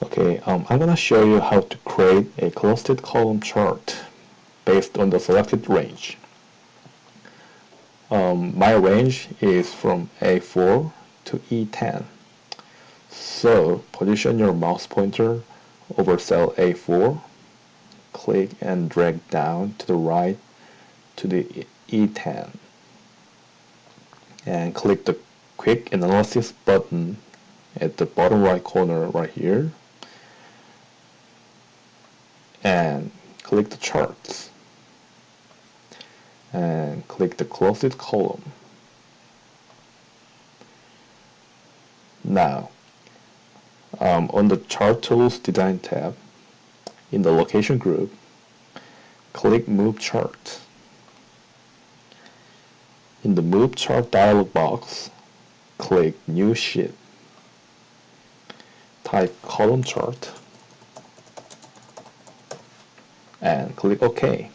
Okay, I'm gonna show you how to create a clustered column chart based on the selected range. My range is from A4 to E10. So position your mouse pointer over cell A4, click and drag down to the right to the E10, and click the Quick Analysis button at the bottom right corner right here, and click the charts and click the closest column. Now, on the Chart Tools Design tab, in the Location group, click Move Chart. In the Move Chart dialog box, click New Sheet. Type Column Chart and click OK.